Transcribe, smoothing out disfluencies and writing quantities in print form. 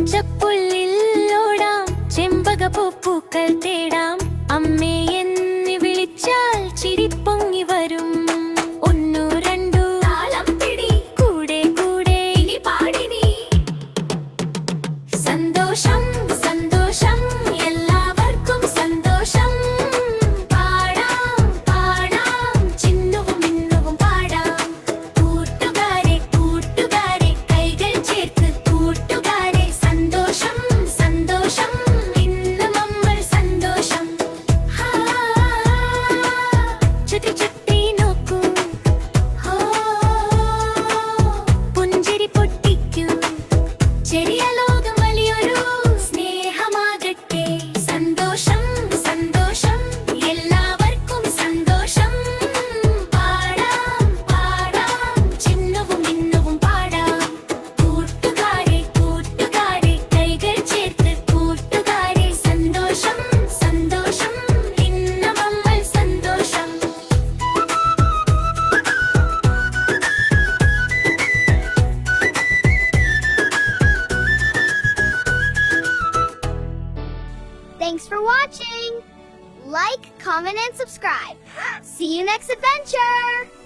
പച്ചപ്പുല്ലിൽ ഓടാം, ചെമ്പകപ്പൂക്കൾ തേടാം. അമ്മേ എന്ന് വിളിച്ചാൽ ചിരി പൊങ്ങി വരും. ഒന്നു രണ്ടു താളം പിടി, കൂടെ കൂടെ ഇനി പാടിനി. സന്തോഷം സന്തോഷം എല്ലാവർക്കും സന്തോഷം. പാടാം പാടാം ചിന്നുവും മിന്നുവും പാടാം. കൂട്ടുകാരെ കൂട്ടുകാരെ കൈകൾ ചേർത്ത് കൂട്ടുകാരെ. സന്തോഷം സന്തോഷം ഇന്ന് നമ്മൾ സന്തോഷം. ചുറ്റി ചുറ്റി നോക്കൂ, പുഞ്ചിരി പൊട്ടിക്കൂ. ചെറിയ ലോകം വലിയൊരു സ്നേഹമാകട്ടെ. സന്തോഷം സന്തോഷം എല്ലാവർക്കും സന്തോഷം. പാടാം പാടാം ചിന്നുവും മിന്നുവും പാടാം. കൂട്ടുകാരെ കൂട്ടുകാരെ കൈകൾ ചേർത്ത് കൂട്ടുകാരെ. സന്തോഷം സന്തോഷം ഇന്ന് നമ്മൾ സന്തോഷം. Thanks for watching! Like, comment, and subscribe. See you next adventure!